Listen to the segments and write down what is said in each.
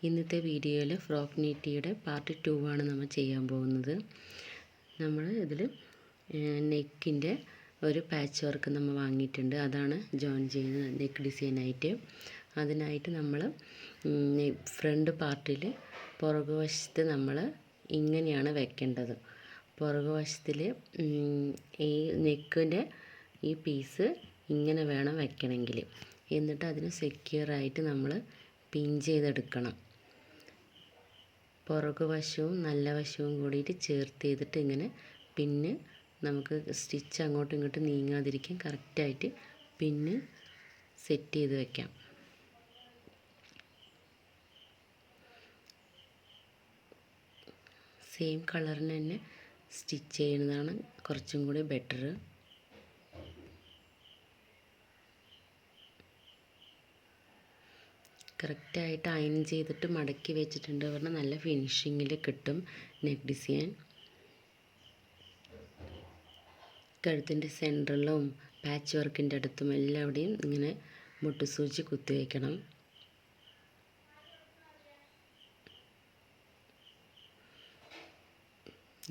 ഇന്നത്തെ വീഡിയോയിൽ frock നീറ്റിയുടെ part 2 ആണ് നമ്മൾ ചെയ്യാൻ പോകുന്നത്. നമ്മൾ ഇതിൽ നെക്കിൻ്റെ ഒരു പാച്ച് വർക്ക് നമ്മൾ വാങ്ങിയിട്ടുണ്ട്. അതാണ് ജോയിൻ ചെയ്യുന്നത് നെക്ക് ഡിസൈനായിട്ട്. അതിനായിട്ട് നമ്മൾ ഫ്രണ്ട് പാർട്ടിൽ പുറകുവശത്ത് നമ്മൾ ഇങ്ങനെയാണ് വെക്കേണ്ടത്. പുറകുവശത്തിൽ ഈ നെക്കിൻ്റെ ഈ പീസ് ഇങ്ങനെ വേണം വെക്കണമെങ്കിൽ. എന്നിട്ട് അതിന് സെക്യൂറായിട്ട് നമ്മൾ പിൻ ചെയ്തെടുക്കണം. പുറകുവശവും നല്ല വശവും കൂടിയിട്ട് ചേർത്ത് ചെയ്തിട്ട് ഇങ്ങനെ പിന്ന് നമുക്ക് സ്റ്റിച്ച് അങ്ങോട്ടും ഇങ്ങോട്ടും നീങ്ങാതിരിക്കാൻ കറക്റ്റായിട്ട് പിന്ന് സെറ്റ് ചെയ്ത് വെക്കാം. സെയിം കളറിന് തന്നെ സ്റ്റിച്ച് ചെയ്യുന്നതാണ് കുറച്ചും കൂടി ബെറ്റർ. കറക്റ്റായിട്ട് അയൺ ചെയ്തിട്ട് മടക്കി വെച്ചിട്ടുണ്ട് പറഞ്ഞാൽ നല്ല ഫിനിഷിങ്ങിൽ കിട്ടും നെക്ക് ഡിസൈൻ. കഴുത്തിൻ്റെ സെൻറ്ററിലും പാച്ച് വർക്കിൻ്റെ അടുത്തും എല്ലാവിടെയും ഇങ്ങനെ മുട്ടുസൂചി കുത്തി വയ്ക്കണം.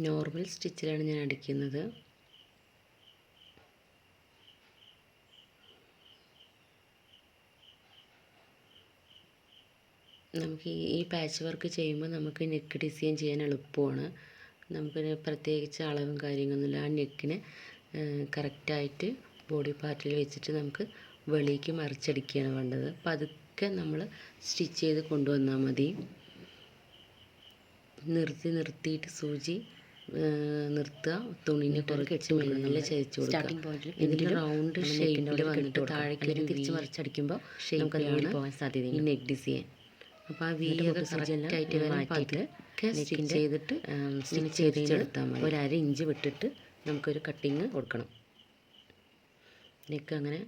നോർമൽ സ്റ്റിച്ചിലാണ് ഞാൻ അടിക്കുന്നത്. നമുക്ക് ഈ പാച്ച് വർക്ക് ചെയ്യുമ്പോൾ നമുക്ക് നെക്ക് ഡിസൈൻ ചെയ്യാൻ എളുപ്പമാണ്. നമുക്ക് പ്രത്യേകിച്ച് അളവും കാര്യങ്ങളൊന്നുമില്ല. ആ നെക്കിനെ കറക്റ്റായിട്ട് ബോഡി പാർട്ടിൽ വെച്ചിട്ട് നമുക്ക് വെളിക്ക് മറിച്ചടിക്കുകയാണ് വേണ്ടത്. അപ്പം അതൊക്കെ നമ്മൾ സ്റ്റിച്ച് ചെയ്ത് കൊണ്ടുവന്നാൽ മതി. നിർത്തിയിട്ട് സൂചി നിർത്തുക, തുണിനെ കുറച്ച് മെല്ലെ ചരിച്ചു കൊടുക്കുക. ഇതിൽ റൗണ്ട് ഷേപ്പിൽ വന്നിട്ട് താഴേക്ക് തിരിച്ച് മറിച്ചടിക്കുമ്പോൾ നമുക്ക് പോകാൻ സാധ്യതയുണ്ട് ഈ നെക്ക് ഡിസൈൻ. അപ്പോൾ ആ വീയൊക്കെ കറക്റ്റായിട്ട് മാറ്റിയിട്ട് സ്റ്റിച്ച് ചെയ്തിട്ട് സ്റ്റിച്ച് ചെയ്തെടുത്താൽ മതി. ഒരു 1/2 ഇഞ്ച് വിട്ടിട്ട് നമുക്കൊരു കട്ടിങ് കൊടുക്കണം. നെക്ക് അങ്ങനെ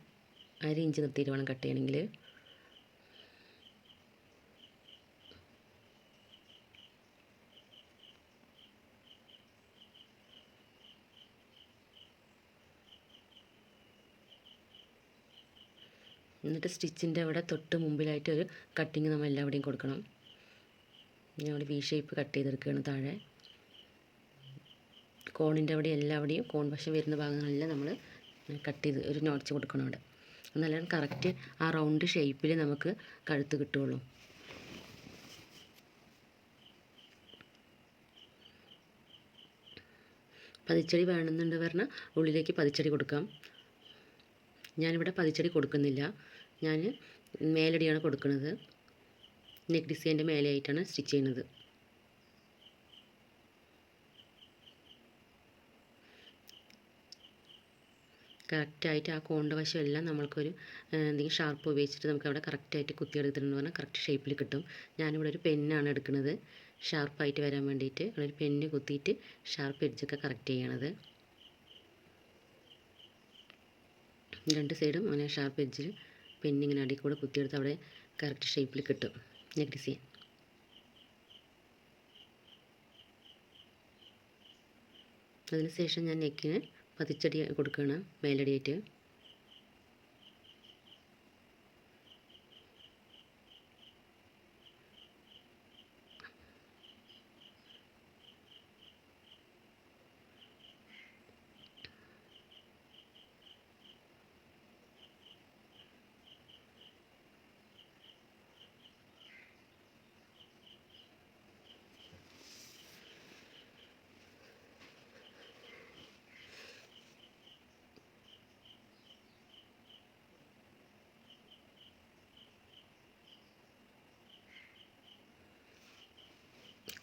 1/2 ഇഞ്ച് നിർത്തിയിട്ട് വേണം കട്ട് ചെയ്യണമെങ്കിൽ. എന്നിട്ട് സ്റ്റിച്ചിൻ്റെ അവിടെ തൊട്ട് മുമ്പിലായിട്ട് ഒരു കട്ടിങ് നമ്മൾ എല്ലാവിടെയും കൊടുക്കണം. ഞാൻ അവിടെ വി ഷേപ്പ് കട്ട് ചെയ്തെടുക്കുകയാണ്. താഴെ കോണിൻ്റെ അവിടെ എല്ലാവിടെയും കോൺ വശം വരുന്ന ഭാഗങ്ങളെല്ലാം നമ്മൾ കട്ട് ചെയ്ത് ഒരു നോട്ട്സ് കൊടുക്കണം അവിടെ. എന്നാലും കറക്റ്റ് ആ റൗണ്ട് ഷേപ്പിൽ നമുക്ക് കഴുത്ത് കിട്ടുള്ളൂ. പതിച്ചടി വേണമെന്നുണ്ട് പറഞ്ഞാൽ ഉള്ളിലേക്ക് പതിച്ചടി കൊടുക്കാം. ഞാനിവിടെ പതിച്ചടി കൊടുക്കുന്നില്ല. ഞാൻ മേലടിയാണ് കൊടുക്കുന്നത്. നെക്ക് ഡിസൈൻ്റെ മേലെയായിട്ടാണ് സ്റ്റിച്ച് ചെയ്യുന്നത്. കറക്റ്റായിട്ട് ആ കോണിൻ്റെ വശം എല്ലാം നമ്മൾക്കൊരു എന്തെങ്കിലും ഷാർപ്പ് ഉപയോഗിച്ചിട്ട് നമുക്ക് അവിടെ കറക്റ്റായിട്ട് കുത്തിയെടുത്തിട്ടുണ്ടെന്ന് പറഞ്ഞാൽ കറക്റ്റ് ഷേപ്പിൽ കിട്ടും. ഞാനിവിടെ ഒരു പെന്നാണ് എടുക്കുന്നത് ഷാർപ്പായിട്ട് വരാൻ വേണ്ടിയിട്ട്. അവിടെ ഒരു പെന്ന് കുത്തിയിട്ട് ഷാർപ്പ് എഡ്ജൊക്കെ കറക്റ്റ് ചെയ്യണത്. രണ്ട് സൈഡും അങ്ങനെ ഷാർപ്പ് എഡ്ജിൽ പെന്നിങ്ങനെ അടി കൂടെ കുത്തിയെടുത്ത് അവിടെ കറക്റ്റ് ഷേപ്പിൽ കിട്ടും നെക്ക് ഡിസൈൻ. അതിനുശേഷം ഞാൻ നെക്കിന് പതിച്ചടി കൊടുക്കുകയാണ് മേലടിയായിട്ട്.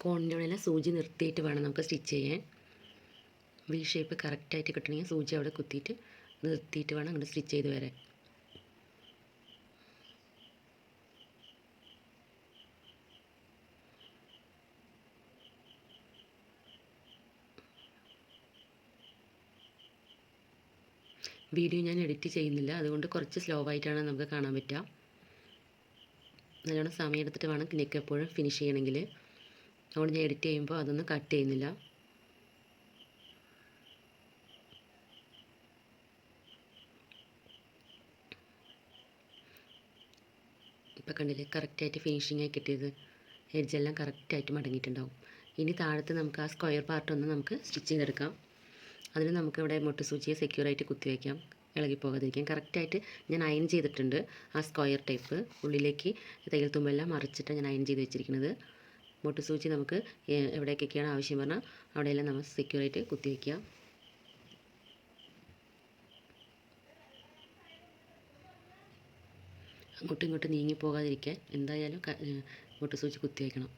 കോണിൻ്റെ ഉള്ളിൽ സൂചി നിർത്തിയിട്ട് വേണം നമുക്ക് സ്റ്റിച്ച് ചെയ്യാൻ. വി ഷേപ്പ് കറക്റ്റായിട്ട് കിട്ടണമെങ്കിൽ സൂചി അവിടെ കുത്തിയിട്ട് നിർത്തിയിട്ട് വേണം അങ്ങോട്ട് സ്റ്റിച്ച് ചെയ്ത് വരാൻ. വീഡിയോ ഞാൻ എഡിറ്റ് ചെയ്യുന്നില്ല, അതുകൊണ്ട് കുറച്ച് സ്ലോ ആയിട്ടാണ് നമുക്ക് കാണാൻ പറ്റുക. നല്ലോണം സമയം എടുത്തിട്ട് വേണം നെക്ക് എപ്പോഴും ഫിനിഷ് ചെയ്യണമെങ്കിൽ. അതുകൊണ്ട് ഞാൻ എഡിറ്റ് ചെയ്യുമ്പോൾ അതൊന്നും കട്ട് ചെയ്യുന്നില്ല. ഇപ്പോൾ കണ്ടില്ലേ കറക്റ്റായിട്ട് ഫിനിഷിങ് ആയി കിട്ടിയത്. എഡ്ജെല്ലാം കറക്റ്റായിട്ട് മടങ്ങിയിട്ടുണ്ടാവും. ഇനി താഴത്ത് നമുക്ക് ആ സ്ക്വയർ പാർട്ടൊന്ന് നമുക്ക് സ്റ്റിച്ച് ചെയ്തെടുക്കാം. അതിന് നമുക്കിവിടെ മുട്ട് സൂചിയെ സെക്യൂറായിട്ട് കുത്തി വയ്ക്കാം, ഇളകി പോകാതിരിക്കാം. കറക്റ്റായിട്ട് ഞാൻ അയൺ ചെയ്തിട്ടുണ്ട് ആ സ്ക്വയർ ടൈപ്പ്. ഉള്ളിലേക്ക് തയ്യൽ തുമ്പെല്ലാം മറിച്ചിട്ട് ഞാൻ അയൺ ചെയ്ത് വെച്ചിരിക്കുന്നത്. മുട്ട് സൂചി നമുക്ക് എവിടേക്കൊക്കെയാണ് ആവശ്യം പറഞ്ഞാൽ അവിടെയെല്ലാം നമ്മൾ സെക്യൂറായിട്ട് കുത്തി വയ്ക്കുക. അങ്ങോട്ടും ഇങ്ങോട്ടും നീങ്ങി പോകാതിരിക്കാൻ എന്തായാലും മുട്ട് സൂചി കുത്തി വയ്ക്കണം.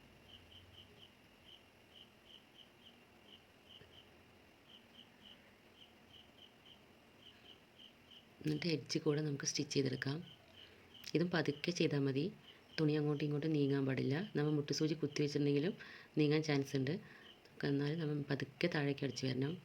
എന്നിട്ട് എഡ്ജ് കൂടെ നമുക്ക് സ്റ്റിച്ച് ചെയ്തെടുക്കാം. ഇതും പതുക്കെ ചെയ്താൽ മതി, തുണി അങ്ങോട്ടും ഇങ്ങോട്ടും നീങ്ങാൻ പാടില്ല. നമ്മൾ മുട്ട് സൂചി കുത്തി വെച്ചിട്ടുണ്ടെങ്കിലും നീങ്ങാൻ ചാൻസ് ഉണ്ട്. എന്നാലും നമ്മൾ പതുക്കെ താഴേക്ക് അടിച്ച് വരണം.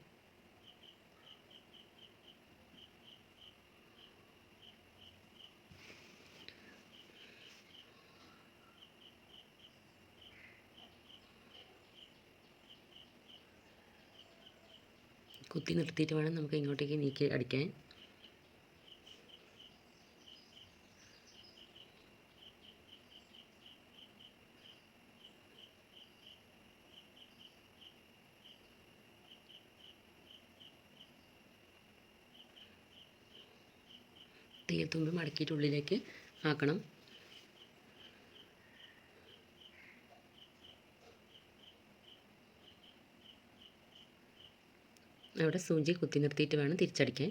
കുത്തി നിർത്തിയിട്ട് വേണം നമുക്ക് ഇങ്ങോട്ടേക്ക് നീക്കി അടിക്കാൻ. തയ്യൽ തുമ്പ് മടക്കിയിട്ട് ഉള്ളിലേക്ക് ആക്കണം. അവിടെ സൂചി കുത്തി നിർത്തിയിട്ട് വേണം തിരിച്ചടിക്കാൻ.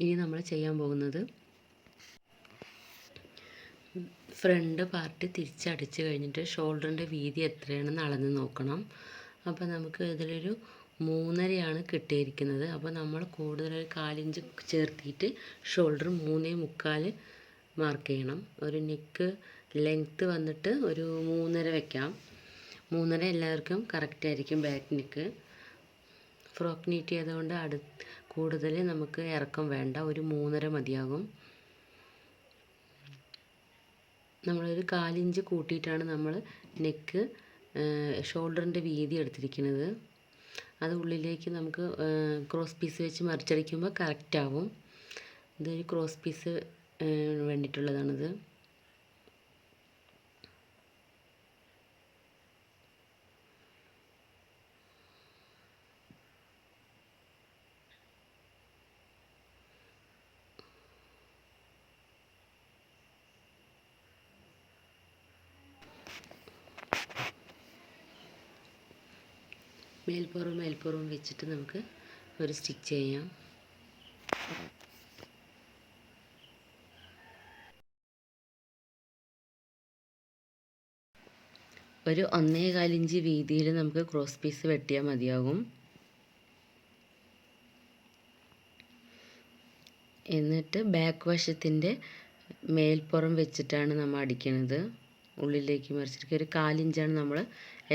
ഇനി നമ്മൾ ചെയ്യാൻ പോകുന്നത് ഫ്രണ്ട് പാർട്ട് തിരിച്ചടിച്ച് കഴിഞ്ഞിട്ട് ഷോൾഡറിൻ്റെ വീതി എത്രയാണെന്ന് അളന്ന് നോക്കണം. അപ്പോൾ നമുക്ക് ഇതിലൊരു 3.5 കിട്ടിയിരിക്കുന്നത്. അപ്പോൾ നമ്മൾ കൂടുതലൊരു 1/4 ഇഞ്ച് ചേർത്തിട്ട് ഷോൾഡർ 3.25 മാർക്ക് ചെയ്യണം. ഒരു നെക്ക് ലെങ്ത്ത് വന്നിട്ട് ഒരു 3.5 വെക്കാം. 3.5 എല്ലാവർക്കും കറക്റ്റായിരിക്കും ബാക്ക് നെക്ക്. ഫ്രോക്ക് നീറ്റ് ചെയ്തുകൊണ്ട് കൂടുതൽ നമുക്ക് ഇറക്കം വേണ്ട, ഒരു 3.5 മതിയാകും. നമ്മളൊരു 1/4 ഇഞ്ച് കൂട്ടിയിട്ടാണ് നമ്മൾ നെക്ക് ഷോൾഡറിൻ്റെ വീതി എടുത്തിരിക്കുന്നത്. അത് ഉള്ളിലേക്ക് നമുക്ക് ക്രോസ് പീസ് വെച്ച് മറിച്ചടിക്കുമ്പോൾ കറക്റ്റാവും. ഇതൊരു ക്രോസ് പീസ് വേണ്ടിയിട്ടുള്ളതാണിത്. മേൽപ്പുറവും വെച്ചിട്ട് നമുക്ക് ഒരു സ്റ്റിച്ച് ചെയ്യാം. ഒരു 1.25 ഇഞ്ച് വീതിയിൽ നമുക്ക് ക്രോസ് പീസ് വെട്ടിയാൽ മതിയാകും. എന്നിട്ട് ബാക്ക് വശത്തിൻ്റെ മേൽപ്പുറം വെച്ചിട്ടാണ് നമ്മൾ അടിക്കുന്നത്. ഉള്ളിലേക്ക് മറിച്ചിട്ട് ഒരു 1/4 ഇഞ്ചാണ് നമ്മൾ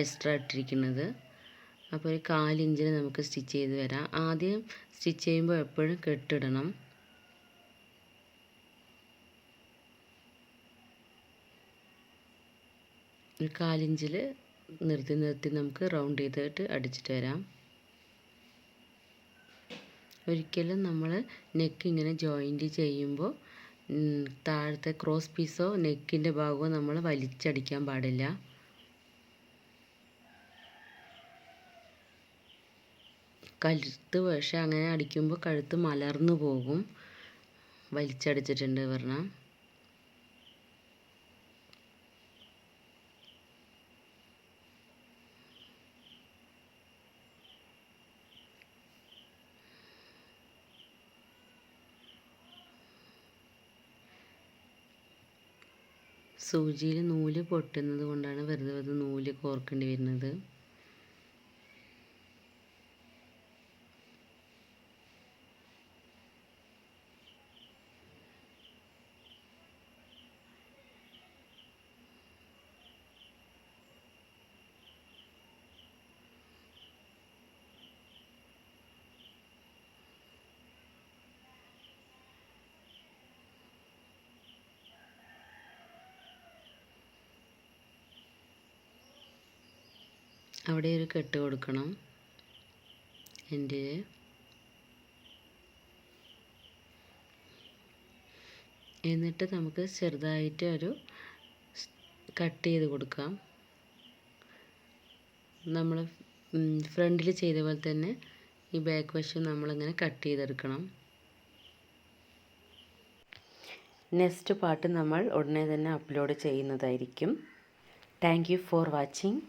എക്സ്ട്രാ ഇട്ടിരിക്കുന്നത്. അപ്പോൾ ഒരു 1/4 ഇഞ്ചിന് നമുക്ക് സ്റ്റിച്ച് ചെയ്ത് വരാം. ആദ്യം സ്റ്റിച്ച് ചെയ്യുമ്പോൾ എപ്പോഴും കെട്ടിടണം. ഒരു 1/4 ഇഞ്ചിൽ നിർത്തി നമുക്ക് റൗണ്ട് ചെയ്തിട്ട് അടിച്ചിട്ട് വരാം. ഒരിക്കലും നമ്മൾ നെക്ക് ഇങ്ങനെ ജോയിൻറ്റ് ചെയ്യുമ്പോൾ താഴത്തെ ക്രോസ് പീസോ നെക്കിൻ്റെ ഭാഗമോ നമ്മൾ വലിച്ചടിക്കാൻ പാടില്ല. കഴുത്ത് പക്ഷേ അങ്ങനെ അടിക്കുമ്പോൾ കഴുത്ത് മലർന്നു പോകും, വലിച്ചടിച്ചിട്ടുണ്ട് പറഞ്ഞാൽ. സൂചിയിൽ നൂല് പൊട്ടുന്നത് കൊണ്ടാണ് വെറുതെ നൂല് കോർക്കേണ്ടി വരുന്നത്. അവിടെ ഒരു കെട്ട് കൊടുക്കണം. എന്നിട്ട് നമുക്ക് ചെറുതായിട്ട് ഒരു കട്ട് ചെയ്ത് കൊടുക്കാം. നമ്മൾ ഫ്രണ്ടിൽ ചെയ്ത പോലെ തന്നെ ഈ ബാക്ക് വശം നമ്മളിങ്ങനെ കട്ട് ചെയ്തെടുക്കണം. നെക്സ്റ്റ് പാർട്ട് നമ്മൾ ഉടനെ തന്നെ അപ്ലോഡ് ചെയ്യുന്നതായിരിക്കും. Thank you for watching.